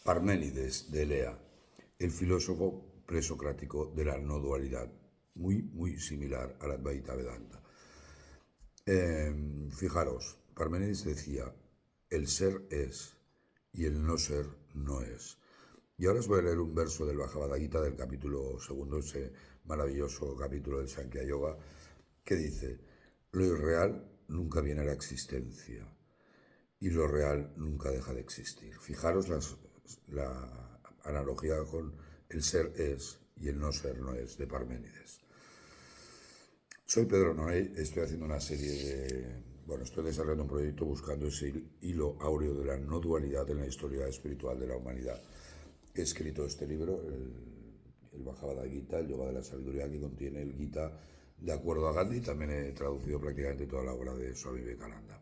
Parménides de Elea, el filósofo presocrático de la no dualidad, muy similar al Advaita Vedanta. Fijaros, Parménides decía, el ser es y el no ser no es. Y ahora os voy a leer un verso del Bhagavad Gita del capítulo segundo, ese maravilloso capítulo del Sankhya Yoga, que dice, lo irreal nunca viene a la existencia y lo real nunca deja de existir. Fijaros la analogía con el ser es y el no ser no es de Parménides. Soy Pedro Noé, estoy haciendo una serie estoy desarrollando un proyecto buscando ese hilo áureo de la no dualidad en la historia espiritual de la humanidad. He escrito este libro, el Bhagavad Gita, el Yoga de la Sabiduría, que contiene el Gita de acuerdo a Gandhi, y también he traducido prácticamente toda la obra de Swami Vivekananda.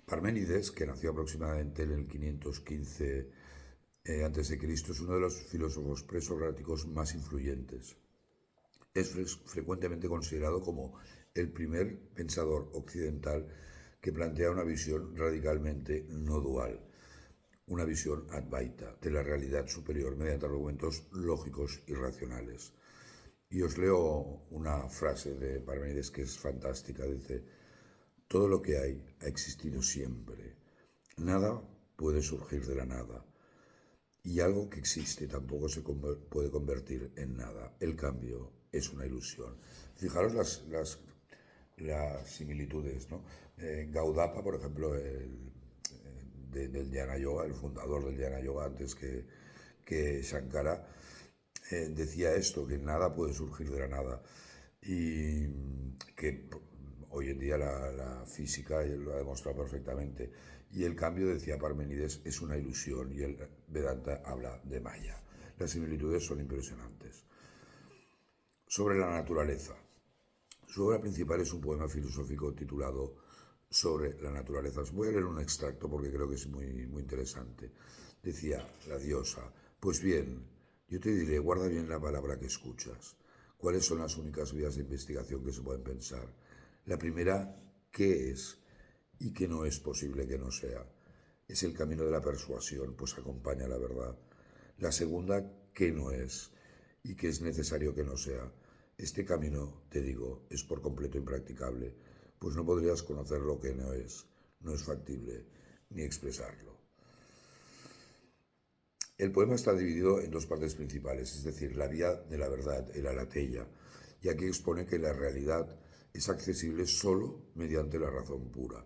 Parménides, que nació aproximadamente en el 515 a.C., es uno de los filósofos presocráticos más influyentes. Es frecuentemente considerado como el primer pensador occidental que plantea una visión radicalmente no dual, una visión advaita de la realidad superior mediante argumentos lógicos y racionales. Y os leo una frase de Parménides que es fantástica. Dice, todo lo que hay ha existido siempre. Nada puede surgir de la nada. Y algo que existe tampoco se puede convertir en nada. El cambio es una ilusión. Fijaros las similitudes, ¿no? Gaudapa, por ejemplo, del Jnana Yoga, el fundador del Jnana Yoga antes que Shankara, decía esto, que nada puede surgir de la nada. Y que hoy en día la física lo ha demostrado perfectamente. Y el cambio, decía Parménides, es una ilusión, y el Vedanta habla de Maya. Las similitudes son impresionantes. Sobre la naturaleza. Su obra principal es un poema filosófico titulado Sobre la naturaleza. Os voy a leer un extracto porque creo que es muy interesante. Decía la diosa, pues bien, yo te diré, guarda bien la palabra que escuchas. ¿Cuáles son las únicas vías de investigación que se pueden pensar? La primera, ¿qué es y qué no es posible que no sea? Es el camino de la persuasión, pues acompaña la verdad. La segunda, ¿qué no es y qué es necesario que no sea? Este camino, te digo, es por completo impracticable, pues no podrías conocer lo que no es factible, ni expresarlo. El poema está dividido en dos partes principales, es decir, la vía de la verdad, el aletheia, y aquí expone que la realidad es accesible solo mediante la razón pura.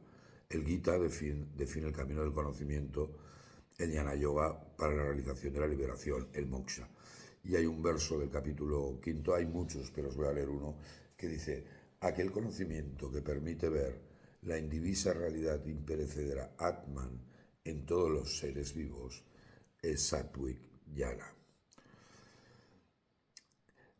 El Gita define el camino del conocimiento, el Jnana Yoga para la realización de la liberación, el moksha. Y hay un verso del capítulo quinto, hay muchos, pero os voy a leer uno, que dice, aquel conocimiento que permite ver la indivisa realidad imperecedera Atman en todos los seres vivos, es Sattvic Jnana.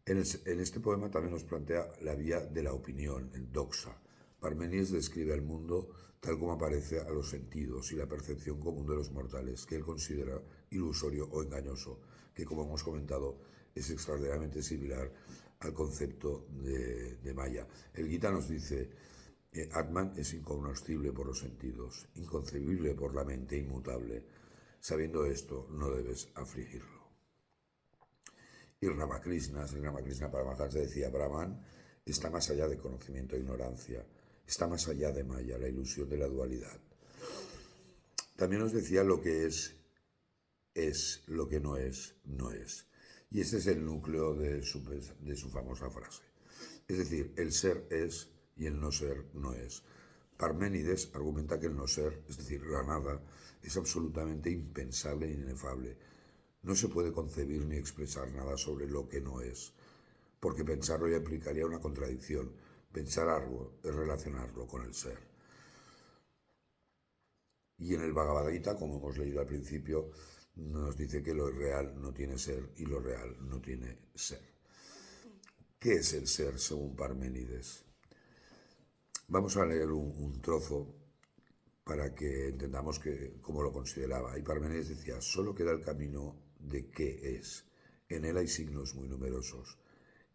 En este poema también nos plantea la vía de la opinión, el doxa. Parménides describe el mundo tal como aparece a los sentidos y la percepción común de los mortales, que él considera ilusorio o engañoso, que como hemos comentado es extraordinariamente similar al concepto de Maya. El Gita nos dice, Atman es incognoscible por los sentidos, inconcebible por la mente inmutable. Sabiendo esto, no debes afligirlo. Y Ramakrishna, Sri Ramakrishna Paramahansa decía, Brahman está más allá de conocimiento e ignorancia, está más allá de Maya, la ilusión de la dualidad. También nos decía lo que es, lo que no es, no es. Y este es el núcleo de su famosa frase. Es decir, el ser es y el no ser no es. Parménides argumenta que el no ser, es decir, la nada, es absolutamente impensable e inefable. No se puede concebir ni expresar nada sobre lo que no es, porque pensarlo ya implicaría una contradicción. Pensar algo es relacionarlo con el ser. Y en el Bhagavad Gita, como hemos leído al principio, nos dice que lo real no tiene ser y lo real no tiene ser. ¿Qué es el ser según Parménides? Vamos a leer un trozo para que entendamos cómo lo consideraba. Y Parménides decía, solo queda el camino de qué es. En él hay signos muy numerosos,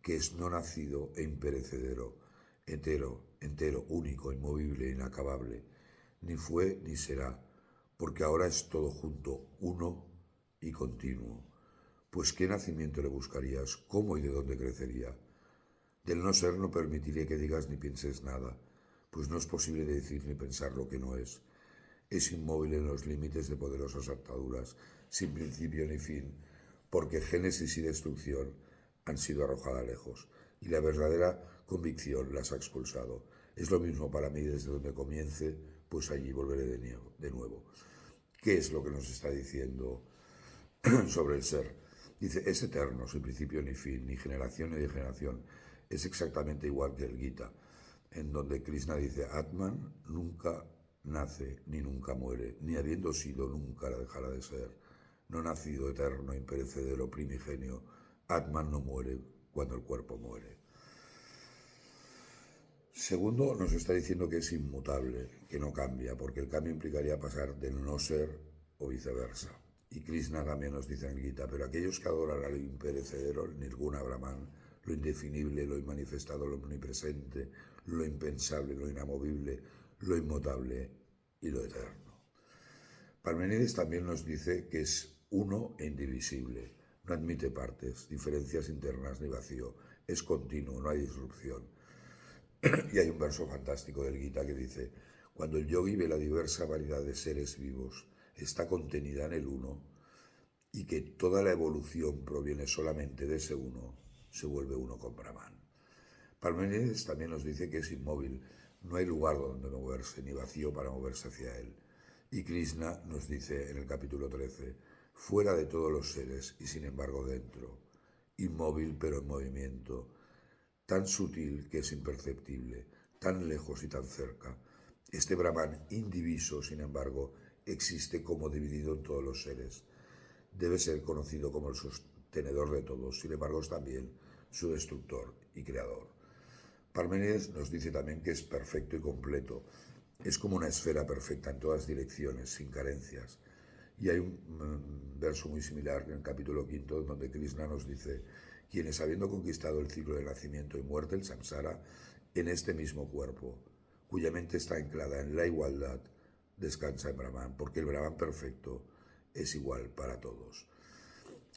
que es no nacido e imperecedero, entero, único, inmovible, inacabable, ni fue ni será, porque ahora es todo junto, uno y continuo. Pues ¿qué nacimiento le buscarías? ¿Cómo y de dónde crecería? Del no ser no permitiría que digas ni pienses nada, pues no es posible decir ni pensar lo que no es. Es inmóvil en los límites de poderosas ataduras, sin principio ni fin, porque génesis y destrucción han sido arrojadas lejos, y la verdadera convicción las ha expulsado. Es lo mismo para mí desde donde comience, pues allí volveré de nuevo. ¿Qué es lo que nos está diciendo sobre el ser? Dice, es eterno, sin principio ni fin, ni generación ni degeneración. Es exactamente igual que el Gita, en donde Krishna dice, Atman nunca nace ni nunca muere, ni habiendo sido nunca dejará de ser. No nacido, eterno, imperecedero, primigenio, Atman no muere cuando el cuerpo muere. Segundo, nos está diciendo que es inmutable, que no cambia, porque el cambio implicaría pasar del no ser o viceversa. Y Krishna también nos dice en Gita, pero aquellos que adoran a lo imperecedero, el Nirguna Brahman, lo indefinible, lo inmanifestado, lo omnipresente, lo impensable, lo inamovible, lo inmutable y lo eterno. Parménides también nos dice que es uno e indivisible, no admite partes, diferencias internas ni vacío, es continuo, no hay disrupción. Y hay un verso fantástico del Gita que dice, cuando el yogi ve la diversa variedad de seres vivos, está contenida en el uno, y que toda la evolución proviene solamente de ese uno, se vuelve uno con Brahman. Parménides también nos dice que es inmóvil, no hay lugar donde moverse, ni vacío para moverse hacia él. Y Krishna nos dice en el capítulo 13, fuera de todos los seres y sin embargo dentro, inmóvil pero en movimiento, tan sutil que es imperceptible, tan lejos y tan cerca. Este Brahman indiviso, sin embargo, existe como dividido en todos los seres. Debe ser conocido como el sostenedor de todos, sin embargo es también su destructor y creador. Parménides nos dice también que es perfecto y completo. Es como una esfera perfecta en todas direcciones, sin carencias. Y hay un verso muy similar en el capítulo 5, donde Krishna nos dice, quienes habiendo conquistado el ciclo de nacimiento y muerte, el samsara, en este mismo cuerpo, cuya mente está anclada en la igualdad, descansa en Brahman, porque el Brahman perfecto es igual para todos.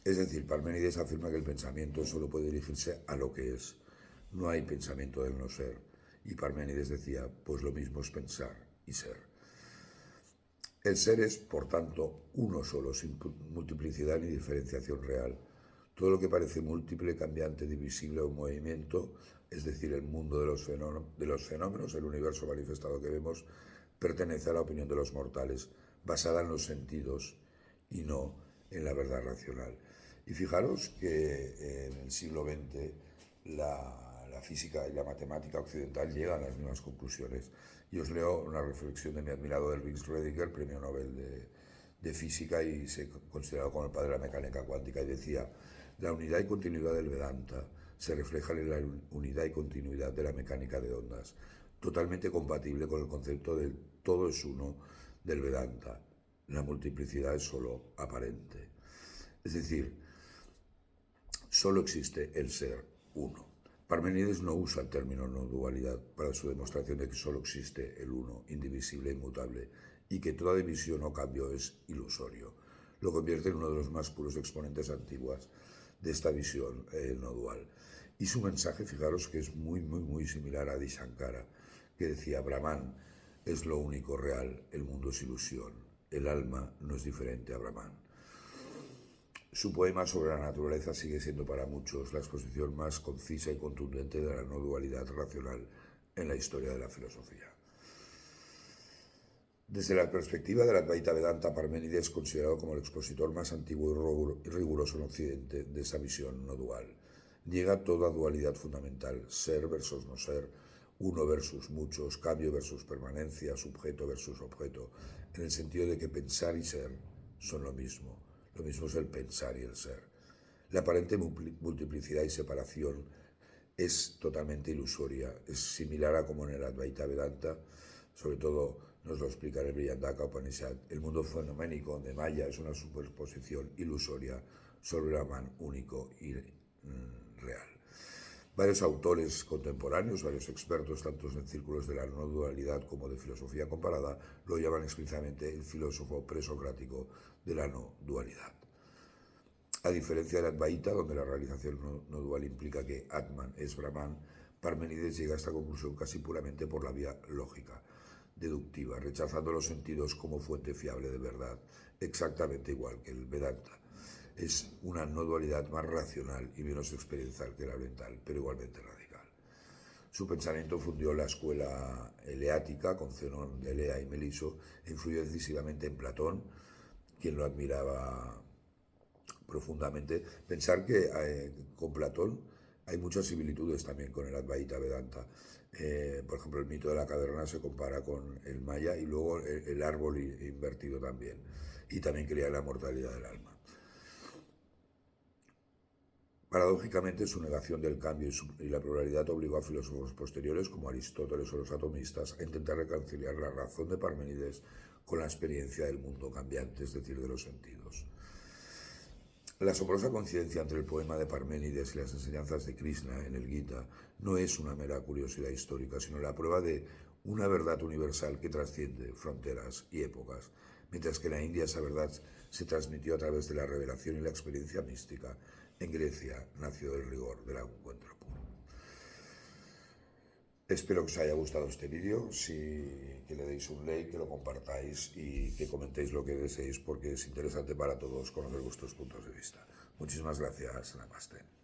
Es decir, Parménides afirma que el pensamiento solo puede dirigirse a lo que es. No hay pensamiento del no ser. Y Parménides decía, pues lo mismo es pensar y ser. El ser es, por tanto, uno solo, sin multiplicidad ni diferenciación real. Todo lo que parece múltiple, cambiante, divisible o movimiento, es decir, el mundo de los fenómenos, el universo manifestado que vemos, pertenece a la opinión de los mortales, basada en los sentidos y no en la verdad racional. Y fijaros que en el siglo XX la física y la matemática occidental llegan a las mismas conclusiones. Y os leo una reflexión de mi admirado Erwin Schrödinger, premio Nobel de física y se considerado como el padre de la mecánica cuántica, y decía, la unidad y continuidad del Vedanta se refleja en la unidad y continuidad de la mecánica de ondas, totalmente compatible con el concepto del todo es uno del Vedanta. La multiplicidad es solo aparente. Es decir, solo existe el ser uno. Parménides no usa el término no dualidad para su demostración de que solo existe el uno, indivisible e inmutable, y que toda división o cambio es ilusorio. Lo convierte en uno de los más puros exponentes antiguas de esta visión no dual. Y su mensaje, fijaros que es muy similar a Adi Shankara, que decía, Brahman es lo único real, el mundo es ilusión, el alma no es diferente a Brahman. Su poema sobre la naturaleza sigue siendo para muchos la exposición más concisa y contundente de la no dualidad racional en la historia de la filosofía. Desde la perspectiva del Advaita Vedanta, Parménides es considerado como el expositor más antiguo y riguroso en Occidente de esa visión no dual. Niega toda dualidad fundamental, ser versus no ser, uno versus muchos, cambio versus permanencia, subjeto versus objeto, en el sentido de que pensar y ser son lo mismo. Lo mismo es el pensar y el ser. La aparente multiplicidad y separación es totalmente ilusoria. Es similar a como en el Advaita Vedanta, sobre todo nos lo explica en el Brihadraka Upanishad, el mundo fenoménico de Maya es una superposición ilusoria sobre el Brahman único y real. Varios autores contemporáneos, varios expertos, tanto en círculos de la no dualidad como de filosofía comparada, lo llaman explícitamente el filósofo presocrático de la no dualidad. A diferencia del Advaita, donde la realización no dual implica que Atman es Brahman, Parménides llega a esta conclusión casi puramente por la vía lógica, deductiva, rechazando los sentidos como fuente fiable de verdad, exactamente igual que el Vedanta. Es una no dualidad más racional y menos experiencial que la oriental, pero igualmente radical. Su pensamiento fundió la escuela eleática con Zenón de Elea y Meliso e influyó decisivamente en Platón, quien lo admiraba profundamente. Pensar que con Platón hay muchas similitudes también con el Advaita Vedanta. Por ejemplo, el mito de la caverna se compara con el Maya y luego el árbol invertido también. Y también creía la mortalidad del alma. Paradójicamente, su negación del cambio y la pluralidad obligó a filósofos posteriores, como Aristóteles o los atomistas, a intentar reconciliar la razón de Parménides con la experiencia del mundo cambiante, es decir, de los sentidos. La asombrosa coincidencia entre el poema de Parménides y las enseñanzas de Krishna en el Gita no es una mera curiosidad histórica, sino la prueba de una verdad universal que trasciende fronteras y épocas, mientras que en la India esa verdad se transmitió a través de la revelación y la experiencia mística. En Grecia nació el rigor del encuentro puro. Espero que os haya gustado este vídeo, que le deis un like, que lo compartáis y que comentéis lo que deseéis porque es interesante para todos conocer vuestros puntos de vista. Muchísimas gracias, Namaste.